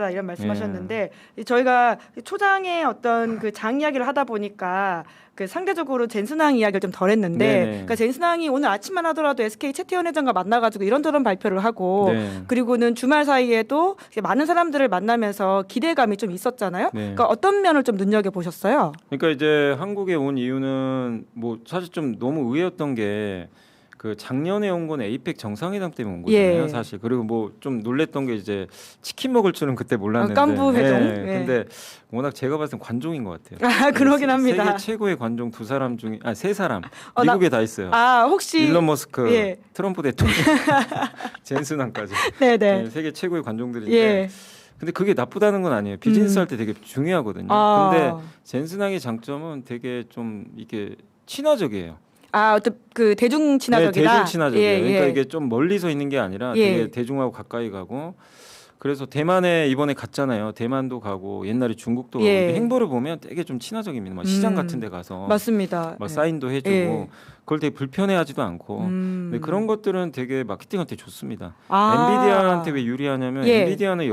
중요하다 이런 말씀하셨는데 저희가 초장의 어떤 그 장 이야기를 하다 보니까 그 상대적으로 젠스낭 이야기를 좀 덜했는데, 그러니까 젠스낭이 오늘 아침만 하더라도 SK 최태원 회장과 만나가지고 이런저런 발표를 하고, 그리고는 주말 사이에도 많은 사람들을 만나면서 기대감이 좀 있었잖아요. 그러니까 어떤 면을 좀 눈여겨 보셨어요? 그러니까 이제 한국에 온 이유는 뭐 사실 좀 너무 의외였던 게. 그 작년에 온 건 에이펙 정상회담 때문에 온 거잖아요, 사실. 그리고 뭐 좀 놀랬던 게 이제 치킨 먹을 줄은 그때 몰랐는데. 깐부 회동. 근데 워낙 제가 봤을 땐 관종인 것 같아요. 아, 그러긴 합니다. 세계 최고의 관종 두 사람 중에 세 사람 미국에 다 있어요. 혹시 일론 머스크, 트럼프 대통령, 젠스낭까지. 네네. 세계 최고의 관종들인데. 근데 그게 나쁘다는 건 아니에요. 비즈니스 할 때 되게 중요하거든요. 근데 젠스낭의 장점은 되게 좀 이게 친화적이에요. 어떤 그 대중 친화적이다. 네, 대중 친화적이에요. 그러니까 이게 좀 멀리서 있는 게 아니라 되게 대중하고 가까이 가고. 그래서 대만에 이번에 갔잖아요. 대만도 가고 옛날에 중국도 가고. 행보를 보면 되게 좀 친화적입니다. 막 시장 같은 데 가서 맞습니다. 막 사인도 해주고 그걸 되게 불편해하지도 않고. 근데 그런 것들은 되게 마케팅한테 좋습니다. 엔비디아한테 왜 유리하냐면 엔비디아는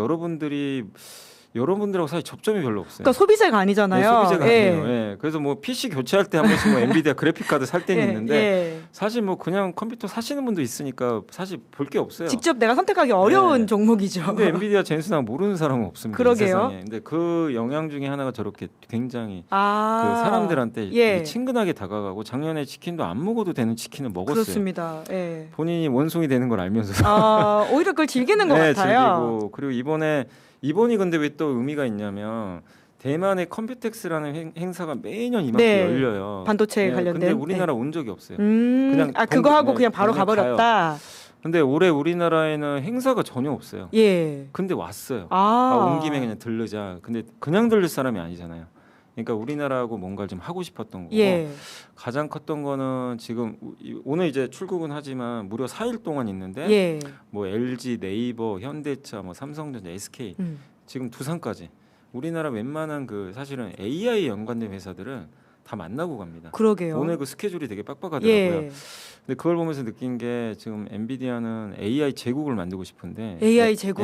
여러분들하고 사실 접점이 별로 없어요. 그러니까 소비자가 아니잖아요. 소비자가 아니에요. 그래서 뭐 PC 교체할 때 한 번씩 뭐 엔비디아 그래픽 카드 살 때는 있는데 사실 뭐 그냥 컴퓨터 사시는 분도 있으니까 사실 볼 게 없어요. 직접 내가 선택하기 어려운 종목이죠. 근데 엔비디아 젠스낭 모르는 사람은 없습니다. 그러게요. 이 세상에. 근데 그 영향 중에 하나가 저렇게 굉장히 그 사람들한테 친근하게 다가가고 작년에 치킨도 안 먹어도 되는 치킨을 먹었어요. 그렇습니다. 본인이 원숭이 되는 걸 알면서 오히려 그걸 즐기는 것 같아요. 즐기고. 그리고 이번이 근데 왜 또 의미가 있냐면 대만의 컴퓨텍스라는 행사가 매년 이맘때 열려요. 반도체 관련된. 근데 우리나라 온 적이 없어요. 그냥 그거 하고 그냥 바로 가버렸다. 가요. 근데 올해 우리나라에는 행사가 전혀 없어요. 근데 왔어요. 온 김에 그냥 들르자. 근데 그냥 들릴 사람이 아니잖아요. 그러니까 우리나라하고 뭔가를 좀 하고 싶었던 거고 가장 컸던 거는 지금 오늘 이제 출국은 하지만 무려 4일 동안 있는데 뭐 LG, 네이버, 현대차, 뭐 삼성전자, SK 지금 두산까지 우리나라 웬만한 그 사실은 AI 연관된 회사들은 다 만나고 갑니다. 그러게요. 오늘 그 스케줄이 되게 빡빡하더라고요. 근데 그걸 보면서 느낀 게 지금 엔비디아는 AI 제국을 만들고 싶은데 AI 제국.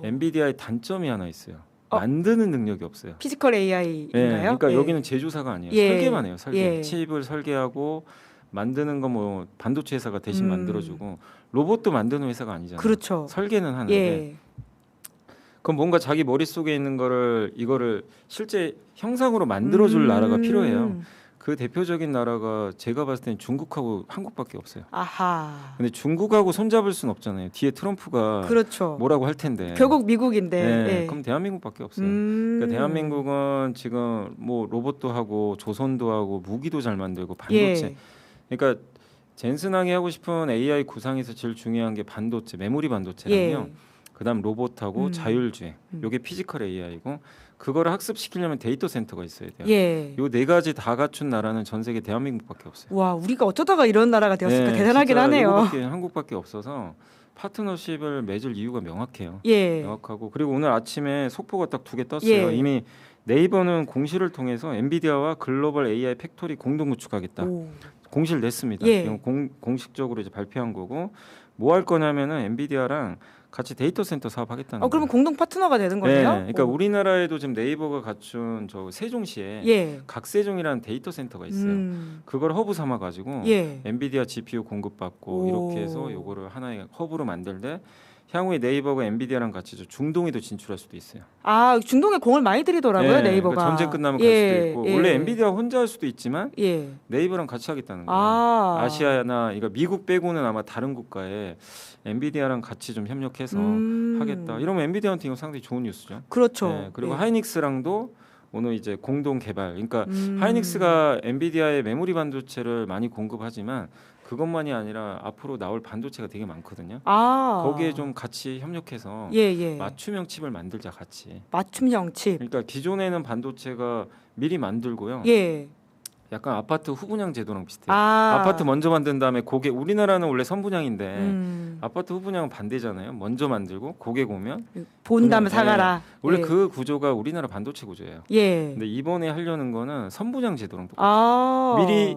엔비디아의 단점이 하나 있어요. 만드는 능력이 없어요. 피지컬 AI인가요? 그러니까 여기는 제조사가 아니에요. 설계만 해요. 칩을 설계하고 만드는 거 뭐 반도체 회사가 대신 만들어주고 로봇도 만드는 회사가 아니잖아요. 그렇죠. 설계는 하는데 그럼 뭔가 자기 머릿속에 있는 이거를 실제 형상으로 만들어줄 나라가 필요해요. 그 대표적인 나라가 제가 봤을 땐 중국하고 한국밖에 없어요. 근데 중국하고 손잡을 수는 없잖아요. 뒤에 트럼프가 뭐라고 할 텐데. 결국 미국인데. 그럼 대한민국밖에 없어요. 그러니까 대한민국은 지금 뭐 로봇도 하고 조선도 하고 무기도 잘 만들고 반도체. 그러니까 젠스낭이 하고 싶은 AI 구상에서 제일 중요한 게 반도체, 메모리 반도체랑요. 그다음 로봇하고 자율주행. 요게 피지컬 AI고 그거를 학습시키려면 데이터 센터가 있어야 돼요. 요 네 가지 다 갖춘 나라는 전 세계 대한민국밖에 없어요. 와, 우리가 어쩌다가 이런 나라가 되었을까 대단하긴 하네요. 한국밖에 없어서 파트너십을 맺을 이유가 명확해요. 명확하고 그리고 오늘 아침에 속보가 딱 2개 떴어요. 이미 네이버는 공시를 통해서 엔비디아와 글로벌 AI 팩토리 공동 구축하겠다. 공시를 냈습니다. 이건 공식적으로 이제 발표한 거고 뭐 할 거냐면은 엔비디아랑 같이 데이터 센터 사업하겠다는 거예요. 그러면 공동 파트너가 되는 거네요. 그러니까 우리나라에도 지금 네이버가 갖춘 저 세종시에 각세종이라는 데이터 센터가 있어요. 그걸 허브 삼아 가지고 엔비디아 GPU 공급받고 이렇게 해서 요거를 하나의 허브로 만들되 향후에 네이버가 엔비디아랑 같이 중동에도 진출할 수도 있어요. 중동에 공을 많이 들이더라고요, 네이버가. 그러니까 전쟁 끝나면 갈 수도 있고 원래 엔비디아 혼자 할 수도 있지만 네이버랑 같이 하겠다는 거예요. 아시아나 그러니까 미국 빼고는 아마 다른 국가에 엔비디아랑 같이 좀 협력해서 하겠다. 이러면 엔비디아한테 이거 상당히 좋은 뉴스죠. 그렇죠. 그리고 하이닉스랑도 오늘 이제 공동 개발. 그러니까 하이닉스가 엔비디아의 메모리 반도체를 많이 공급하지만 그것만이 아니라 앞으로 나올 반도체가 되게 많거든요. 거기에 좀 같이 협력해서 맞춤형 칩을 만들자 같이. 맞춤형 칩. 그러니까 기존에는 반도체가 미리 만들고요. 약간 아파트 후분양 제도랑 비슷해요. 아파트 먼저 만든 다음에 고객 우리나라는 원래 선분양인데 아파트 후분양은 반대잖아요. 먼저 만들고 고객 오면 본 다음에 사가라. 원래 그 구조가 우리나라 반도체 구조예요. 근데 이번에 하려는 거는 선분양 제도랑 똑같아요. 미리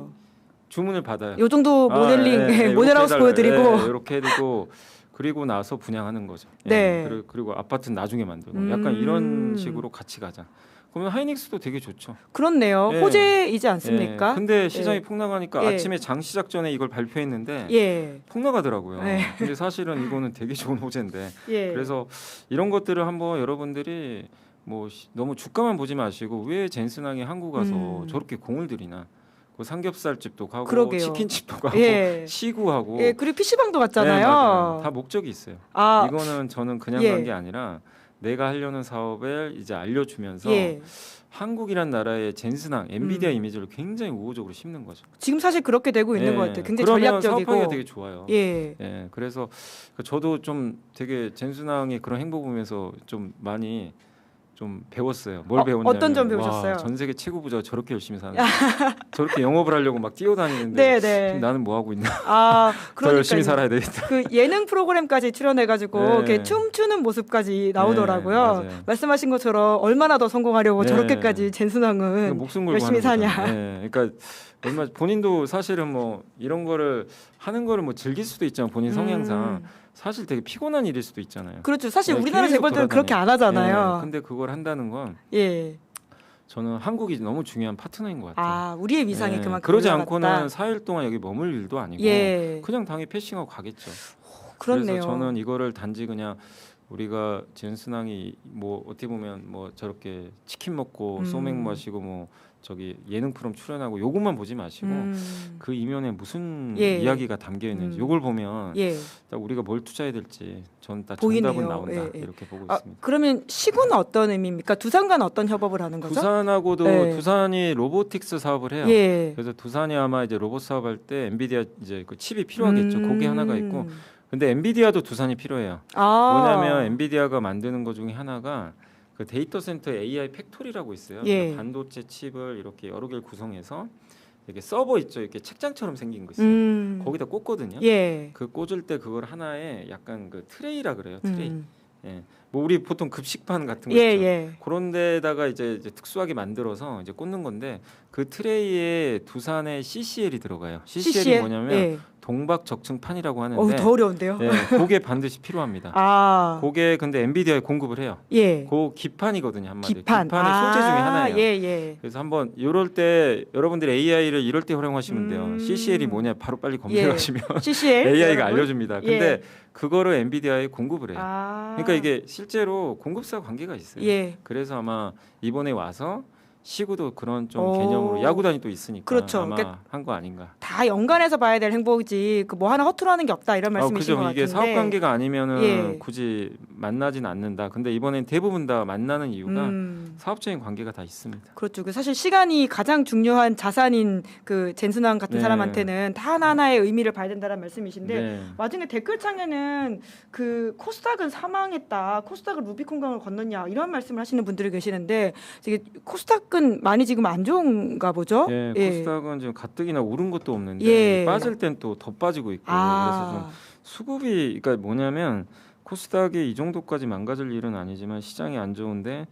주문을 받아요. 요 정도 모델링 모델하우스 보여드리고 이렇게 해두고 그리고 나서 분양하는 거죠. 네. 그리고 아파트는 나중에 만들고 약간 이런 식으로 같이 가자. 그러면 하이닉스도 되게 좋죠. 그렇네요. 예. 호재이지 않습니까? 근데 시장이 폭락하니까 예. 아침에 장 시작 전에 이걸 발표했는데 폭락하더라고요. 근데 사실은 이거는 되게 좋은 호재인데. 그래서 이런 것들을 한번 여러분들이 뭐 너무 주가만 보지 마시고 왜 젠슨항이 한국 가서 저렇게 공을 들이나. 그 삼겹살집도 가고 그러게요. 치킨집도 가고 시구하고 그리고 PC방도 갔잖아요. 맞아요. 다 목적이 있어요. 이거는 저는 그냥 간 게 아니라 내가 하려는 사업을 이제 알려주면서 한국이란 나라의 젠슨항, 엔비디아 이미지를 굉장히 우호적으로 심는 거죠. 지금 사실 그렇게 되고 있는 것 같아요. 굉장히 전략적이고. 사업하기가 되게 좋아요. 그래서 저도 좀 되게 젠슨항의 그런 행보 보면서 좀 많이 좀 배웠어요. 뭘 배웠냐면 어떤 점 배우셨어요? 전 세계 최고 부자가 저렇게 열심히 사는 저렇게 영업을 하려고 막 뛰어다니는데 지금 나는 뭐 하고 있나? 더 열심히 살아야 되겠다. 그 예능 프로그램까지 출연해가지고 이렇게 춤추는 모습까지 나오더라고요. 말씀하신 것처럼 얼마나 더 성공하려고 저렇게까지 젠슨항은 목숨 걸고 열심히 사냐? 그러니까 얼마 본인도 사실은 뭐 이런 거를 하는 거를 뭐 즐길 수도 있지만 본인 성향상. 사실 되게 피곤한 일일 수도 있잖아요. 그렇죠. 사실 우리나라 재벌들은 그렇게 안 하잖아요. 근데 그걸 한다는 건 저는 한국이 너무 중요한 파트너인 것 같아요. 우리의 위상이 그만큼 그러지 올라갔다. 않고는 4일 동안 여기 머물 일도 아니고 그냥 당연히 패싱하고 가겠죠. 그렇네요. 그래서 저는 이거를 단지 그냥 우리가 젠슨항이 뭐 어떻게 보면 뭐 저렇게 치킨 먹고 소맥 마시고 뭐 저기 예능 프로그램 출연하고 요것만 보지 마시고 그 이면에 무슨 이야기가 담겨 있는지 요걸 보면 딱 우리가 뭘 투자해야 될지 전 딱 정답은 나온다 이렇게 보고 있습니다. 그러면 시구는 어떤 의미입니까? 두산과는 어떤 협업을 하는 거죠? 두산하고도 두산이 로보틱스 사업을 해요. 그래서 두산이 아마 이제 로봇 사업할 때 엔비디아 이제 그 칩이 필요하겠죠. 그게 하나가 있고 근데 엔비디아도 두산이 필요해요. 뭐냐면 엔비디아가 만드는 것 중에 하나가 그 데이터 센터 AI 팩토리라고 있어요. 반도체 칩을 이렇게 여러 개를 구성해서 이렇게 서버 있죠. 이렇게 책장처럼 생긴 거 있어요. 거기다 꽂거든요. 그 꽂을 때 그걸 하나의 약간 그 트레이라 그래요. 트레이. 뭐 우리 보통 급식판 같은 거 있죠. 그런 데다가 이제 특수하게 만들어서 이제 꽂는 건데 그 트레이에 두산의 CCL이 들어가요. CCL이 뭐냐면 동박적층판이라고 하는데 더 어려운데요. 그게 반드시 필요합니다. 그게 근데 엔비디아에 공급을 해요. 그 기판이거든요. 한마디로. 기판의 소재 중에 하나예요. 그래서 한번 이럴 때 여러분들이 AI를 이럴 때 활용하시면 돼요. CCL이 뭐냐 바로 빨리 검색하시면 CCL? AI가 여러분? 알려줍니다. 근데 그거를 엔비디아에 공급을 해요. 그러니까 이게 실제로 공급사 관계가 있어요. 그래서 아마 이번에 와서 시구도 그런 좀 개념으로 야구단이 또 있으니까 아마 그러니까 한 거 아닌가. 다 연관해서 봐야 될 행보이지 그 뭐 하나 허투루 하는 게 없다 이런 말씀이신 것 같은데. 이게 사업 관계가 아니면은 굳이 만나진 않는다. 근데 이번엔 대부분 다 만나는 이유가 사업적인 관계가 다 있습니다. 그렇죠. 사실 시간이 가장 중요한 자산인 그 젠슨항 같은 사람한테는 다 하나하나의 의미를 봐야 된다는 말씀이신데 와중에 댓글창에는 그 코스닥은 사망했다. 코스닥은 루비콘강을 건넜냐 이런 말씀을 하시는 분들이 계시는데 되게 코스닥은 많이 지금 안 좋은가 보죠? 코스닥은 지금 가뜩이나 오른 것도 없는데 빠질 땐 또 더 빠지고 있고 그래서 좀 수급이 그러니까 뭐냐면 코스닥이 이 정도까지 망가질 일은 아니지만 시장이 안 좋은데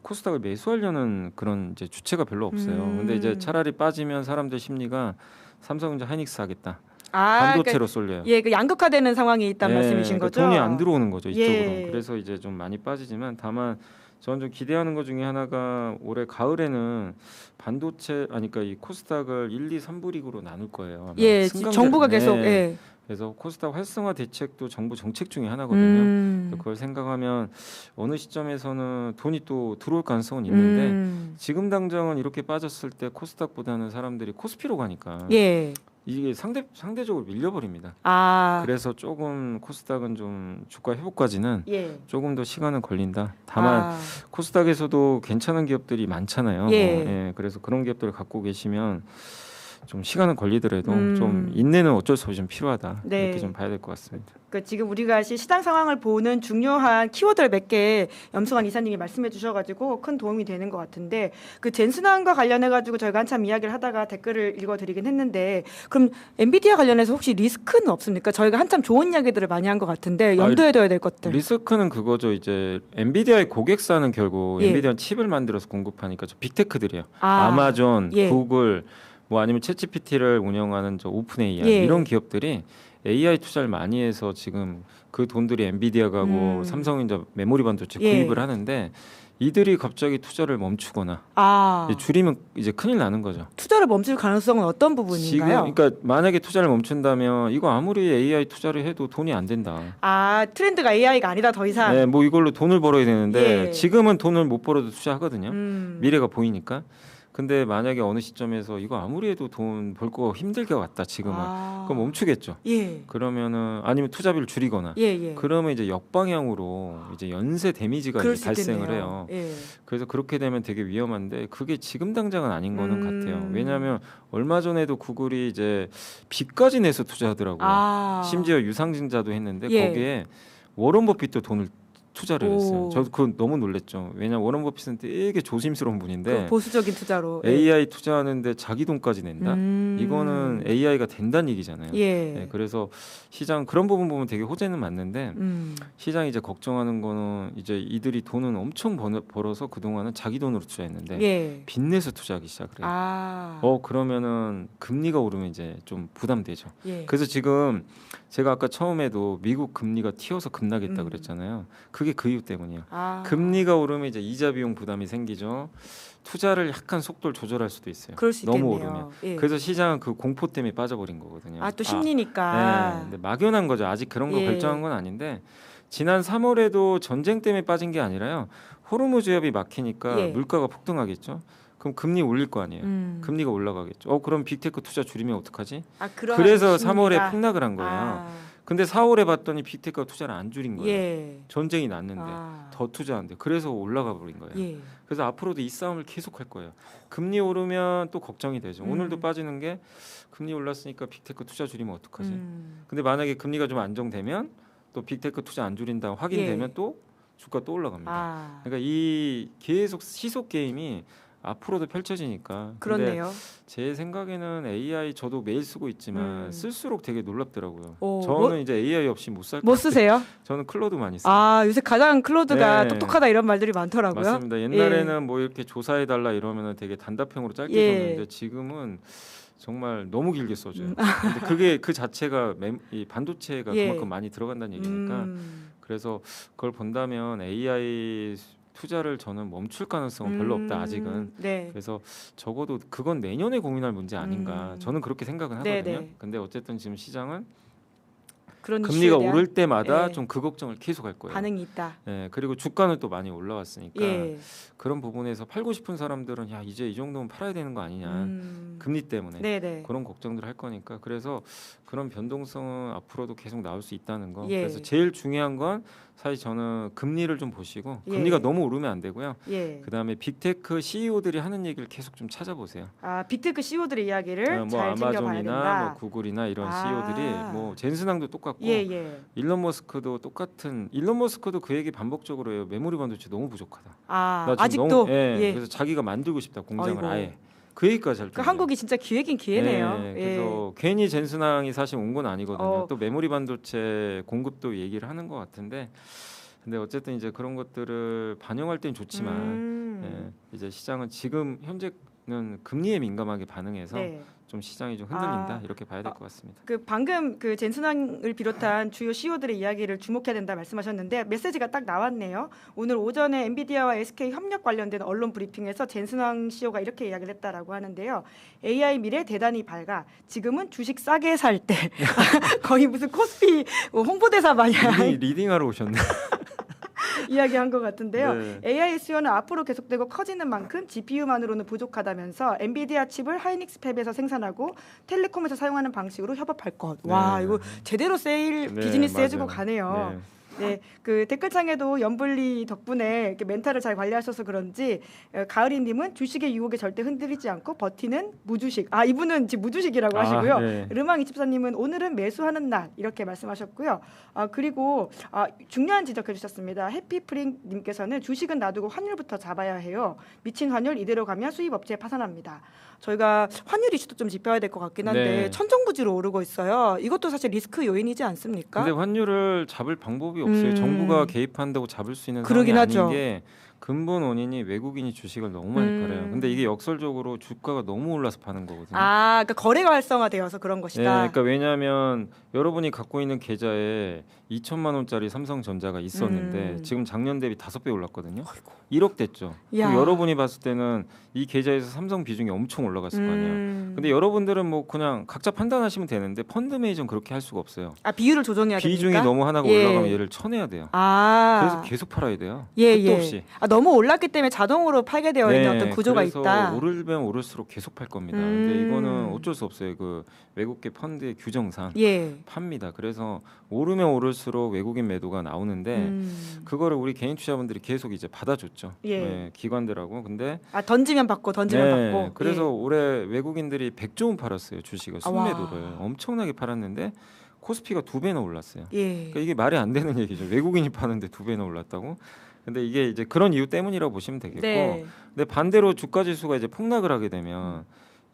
코스닥을 매수하려는 그런 이제 주체가 별로 없어요. 근데 이제 차라리 빠지면 사람들 심리가 삼성전자 하이닉스 하겠다. 반도체로 쏠려요. 그 양극화되는 상황이 있다는 말씀이신 거죠? 돈이 안 들어오는 거죠 이쪽으로. 그래서 이제 좀 많이 빠지지만 다만 저는 좀 기대하는 것 중에 하나가 올해 가을에는 반도체 그러니까 이 코스닥을 1, 2, 3부 리그로 나눌 거예요. 정부가 계속 그래서 코스닥 활성화 대책도 정부 정책 중에 하나거든요. 그걸 생각하면 어느 시점에서는 돈이 또 들어올 가능성은 있는데 지금 당장은 이렇게 빠졌을 때 코스닥보다는 사람들이 코스피로 가니까 이게 상대적으로 밀려버립니다. 그래서 조금 코스닥은 좀 주가 회복까지는 조금 더 시간은 걸린다. 다만 코스닥에서도 괜찮은 기업들이 많잖아요. 그래서 그런 기업들을 갖고 계시면 좀 시간은 걸리더라도 좀 인내는 어쩔 수 없이 좀 필요하다. 이렇게 좀 봐야 될 것 같습니다. 그러니까 지금 우리가 시장 상황을 보는 중요한 키워드를 몇 개 염승환 이사님이 말씀해 주셔가지고 큰 도움이 되는 것 같은데 그 젠슨항과 관련해가지고 저희가 한참 이야기를 하다가 댓글을 읽어드리긴 했는데 그럼 엔비디아 관련해서 혹시 리스크는 없습니까? 저희가 한참 좋은 이야기들을 많이 한 것 같은데 염두해둬야 될 것들. 리스크는 그거죠. 이제 엔비디아의 고객사는 결국 엔비디아 칩을 만들어서 공급하니까 저 빅테크들이에요. 아마존, 구글 뭐 아니면 챗GPT를 운영하는 저 오픈 AI 이런 기업들이 AI 투자를 많이 해서 지금 그 돈들이 엔비디아 가고 삼성전자 메모리 반도체 구입을 하는데 이들이 갑자기 투자를 멈추거나 줄이면 이제 큰일 나는 거죠. 투자를 멈출 가능성은 어떤 부분인가요? 지금 그러니까 만약에 투자를 멈춘다면 이거 아무리 AI 투자를 해도 돈이 안 된다. 트렌드가 AI가 아니다 더 이상. 네, 뭐 이걸로 돈을 벌어야 되는데 지금은 돈을 못 벌어도 투자하거든요. 미래가 보이니까. 근데 만약에 어느 시점에서 이거 아무리 해도 돈 벌 거 힘들 것 같다 지금은 그럼 멈추겠죠. 그러면은 아니면 투자비를 줄이거나 그러면 이제 역방향으로 이제 연쇄 데미지가 이제 발생을 해요. 그래서 그렇게 되면 되게 위험한데 그게 지금 당장은 아닌 거는 같아요. 왜냐하면 얼마 전에도 구글이 이제 빚까지 내서 투자하더라고요. 심지어 유상증자도 했는데 거기에 워런 버핏도 돈을 투자를 했어요. 저도 그건 너무 놀랬죠. 왜냐하면 워런 버핏은 되게 조심스러운 분인데 보수적인 투자로 AI 투자하는데 자기 돈까지 낸다? 이거는 AI가 된다는 얘기잖아요. 네, 그래서 시장 그런 부분 보면 되게 호재는 맞는데 시장이 이제 걱정하는 거는 이제 이들이 돈은 엄청 벌어서 그동안은 자기 돈으로 투자했는데 빚내서 투자하기 시작을 해요. 그러면은 금리가 오르면 이제 좀 부담되죠. 그래서 지금 제가 아까 처음에도 미국 금리가 튀어서 급락했다 그랬잖아요. 그게 그 이유 때문이에요. 금리가 오르면 이제 이자 비용 부담이 생기죠. 투자를 약간 속도를 조절할 수도 있어요. 그럴 수 너무 있겠네요. 오르면. 그래서 시장은 그 공포 때문에 빠져버린 거거든요. 또 심리니까. 근데 막연한 거죠. 아직 그런 거 결정한 건 아닌데 지난 3월에도 전쟁 때문에 빠진 게 아니라요. 호르무즈 해협이 막히니까 물가가 폭등하겠죠. 그럼 금리 올릴 거 아니에요. 금리가 올라가겠죠. 그럼 빅테크 투자 줄이면 어떡하지? 그래서 3월에 폭락을 한 거예요. 근데 4월에 봤더니 빅테크가 투자를 안 줄인 거예요. 전쟁이 났는데 더 투자한대. 그래서 올라가 버린 거예요. 그래서 앞으로도 이 싸움을 계속할 거예요. 금리 오르면 또 걱정이 되죠. 오늘도 빠지는 게 금리 올랐으니까 빅테크 투자 줄이면 어떡하지? 근데 만약에 금리가 좀 안정되면 또 빅테크 투자 안 줄인다 확인되면 또 주가 또 올라갑니다. 그러니까 이 계속 시속 게임이 앞으로도 펼쳐지니까. 그렇네요. 제 생각에는 AI 저도 매일 쓰고 있지만 쓸수록 되게 놀랍더라고요. 저는 이제 AI 없이 못 살 것 같아요. 뭐 쓰세요? 저는 클로드 많이 써요. 요새 가장 클로드가 똑똑하다 이런 말들이 많더라고요. 맞습니다. 옛날에는 뭐 이렇게 조사해달라 이러면 되게 단답형으로 짧게 썼는데 지금은 정말 너무 길게 써줘요. 근데 그게 그 자체가 이 반도체가 그만큼 많이 들어간다는 얘기니까 그래서 그걸 본다면 AI 투자를 저는 멈출 가능성은 별로 없다 아직은. 그래서 적어도 그건 내년에 고민할 문제 아닌가. 저는 그렇게 생각은 하거든요. 근데 어쨌든 지금 시장은 금리가 오를 때마다 좀 그 걱정을 계속 할 거예요. 반응이 있다. 그리고 주가는 또 많이 올라왔으니까 그런 부분에서 팔고 싶은 사람들은 야 이제 이 정도면 팔아야 되는 거 아니냐. 금리 때문에 그런 걱정들을 할 거니까 그래서 그런 변동성은 앞으로도 계속 나올 수 있다는 거. 그래서 제일 중요한 건 사실 저는 금리를 좀 보시고 금리가 너무 오르면 안 되고요. 그다음에 빅테크 CEO들이 하는 얘기를 계속 좀 찾아보세요. 빅테크 CEO들의 이야기를 뭐 잘 챙겨봐야 아마존이나 된다. 뭐 구글이나 이런 CEO들이 뭐 젠슨왕도 똑같고 일론 머스크도 똑같은. 일론 머스크도 그 얘기 반복적으로 해요. 메모리 반도체 너무 부족하다. 나 지금 아직도 그래서 자기가 만들고 싶다 공장을 아예. 그 얘기까지 할 정도예요. 한국이 진짜 기회긴 기회네요. 그래서 괜히 젠슨왕이 사실 온 건 아니거든요. 또 메모리 반도체 공급도 얘기를 하는 것 같은데, 근데 어쨌든 이제 그런 것들을 반영할 땐 좋지만 이제 시장은 지금 현재는 금리에 민감하게 반응해서 좀 시장이 좀 흔들린다 이렇게 봐야 될 것 같습니다. 방금 그 젠슨왕을 비롯한 주요 CEO들의 이야기를 주목해야 된다 말씀하셨는데 메시지가 딱 나왔네요. 오늘 오전에 엔비디아와 SK 협력 관련된 언론 브리핑에서 젠슨왕 CEO가 이렇게 이야기를 했다라고 하는데요. AI 미래 대단히 밝아. 지금은 주식 싸게 살 때. 거의 무슨 코스피 홍보대사 마냥 리딩하러 오셨네. 이야기한 것 같은데요. AI 수요는 앞으로 계속되고 커지는 만큼 GPU만으로는 부족하다면서 엔비디아 칩을 하이닉스 팹에서 생산하고 텔레콤에서 사용하는 방식으로 협업할 것. 와, 이거 제대로 세일 비즈니스 해주고 가네요. 그 댓글창에도 연불리 덕분에 이렇게 멘탈을 잘 관리하셔서 그런지 가을이님은 주식의 유혹에 절대 흔들리지 않고 버티는 무주식. 이분은 지금 무주식이라고 하시고요. 르망24님은 오늘은 매수하는 날 이렇게 말씀하셨고요. 그리고 중요한 지적해 주셨습니다. 해피프링님께서는 주식은 놔두고 환율부터 잡아야 해요. 미친 환율 이대로 가면 수입 업체 파산합니다. 저희가 환율 이슈도 좀 짚어야 될 것 같긴 한데 천정부지로 오르고 있어요. 이것도 사실 리스크 요인이지 않습니까? 근데 환율을 잡을 방법이 없어요. 정부가 개입한다고 잡을 수 있는 상황이 아닌 게 근본 원인이 외국인이 주식을 너무 많이 팔아요. 근데 이게 역설적으로 주가가 너무 올라서 파는 거거든요. 아, 그러니까 거래가 활성화되어서 그런 것이다. 네, 그러니까 왜냐하면 여러분이 갖고 있는 계좌에 2천만 원짜리 삼성전자가 있었는데 지금 작년 대비 5배 올랐거든요. 아이고. 1억 됐죠. 야. 그럼 여러분이 봤을 때는 이 계좌에서 삼성 비중이 엄청 올라갔을 거 아니에요. 근데 여러분들은 뭐 그냥 각자 판단하시면 되는데 펀드 매니저는 그렇게 할 수가 없어요. 아, 비율을 조정해야 됩니까? 비중이 너무 하나가 올라가면 얘를 쳐내야 돼요. 아. 그래서 계속 팔아야 돼요. 예, 끝도 예. 없이. 아, 너무 올랐기 때문에 자동으로 팔게 되어 있는 네, 어떤 구조가 그래서 있다. 오르면 오를수록 계속 팔 겁니다. 근데 이거는 어쩔 수 없어요. 그 외국계 펀드의 규정상 예. 팝니다. 그래서 오르면 오를수록 외국인 매도가 나오는데 그거를 우리 개인 투자분들이 계속 이제 받아줬죠. 예. 네, 기관들하고. 근데 아, 던지면 받고 던지면 받고. 그래서 예. 올해 외국인들이 100조 원 팔았어요. 주식을 순매도를 엄청나게 팔았는데 코스피가 2배나 올랐어요. 예. 그러니까 이게 말이 안 되는 얘기죠. 외국인이 파는데 2배나 올랐다고. 근데 이게 이제 그런 이유 때문이라고 보시면 되겠고. 네. 근데 반대로 주가 지수가 이제 폭락을 하게 되면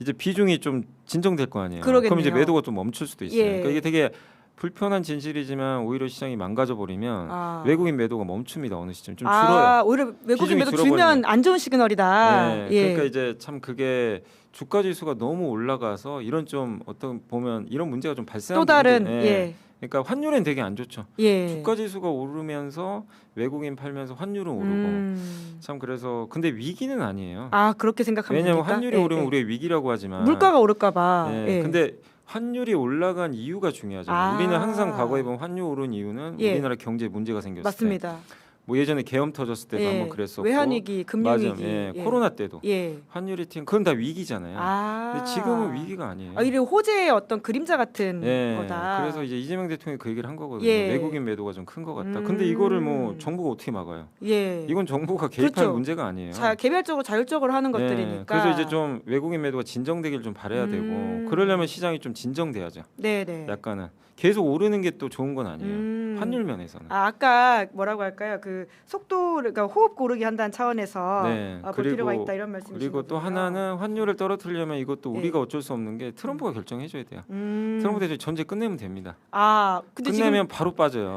이제 비중이 좀 진정될 거 아니에요. 그러겠네요. 그럼 이제 매도가 좀 멈출 수도 있어요. 예. 그러니까 이게 되게 불편한 진실이지만 오히려 시장이 망가져 버리면 외국인 매도가 멈춥니다. 어느 시점 좀 줄어요. 오히려 외국인 비중이 매도 줄어버리면. 줄면 안 좋은 시그널이다. 네, 예. 그러니까 이제 참 그게 주가 지수가 너무 올라가서 이런 좀 어떤 보면 이런 문제가 좀 발생하는 또 다른 부분들이- 예. 그러니까 환율엔 되게 안 좋죠. 예. 주가 지수가 오르면서 외국인 팔면서 환율은 오르고 참 그래서 근데 위기는 아니에요. 아, 그렇게 생각하면 왜냐하면 됩니까? 환율이 예, 오르면 예. 우리가 위기라고 하지만 물가가 오를까봐. 예, 예. 근데 환율이 올라간 이유가 중요하잖아요. 우리는 항상 과거에 보면 환율 오른 이유는 예. 우리나라 경제에 문제가 생겼을 때. 맞습니다. 뭐 예전에 계엄 터졌을 때도 예. 한번 그랬었고 외환위기, 금융위기. 맞아, 예. 예. 코로나 때도 예. 환율이 튀는 그건 다 위기잖아요. 근데 지금은 위기가 아니에요. 아, 이래 호재의 어떤 그림자 같은 예. 거다. 그래서 이제 이재명 대통령이 그 얘기를 한 거거든요. 예. 외국인 매도가 좀 큰 것 같다. 근데 이거를 뭐 정부가 어떻게 막아요? 예. 이건 정부가 개입할 그렇죠. 문제가 아니에요. 개별적으로 자율적으로 하는 예. 것들이니까. 그래서 이제 좀 외국인 매도가 진정되길 좀 바라야 되고 그러려면 시장이 좀 진정돼야죠. 네네. 약간은 계속 오르는 게 또 좋은 건 아니에요. 환율 면에서는. 아까 뭐라고 할까요? 그 속도, 그러니까 호흡 고르기 한다는 차원에서 볼 필요가 있다 이런 말씀이시죠. 그리고 또 하나는 환율을 떨어뜨리려면 이것도 예. 우리가 어쩔 수 없는 게 트럼프가 결정해줘야 돼요. 트럼프 대통령이 전제 끝내면 됩니다. 근데 끝내면 지금 바로 빠져요.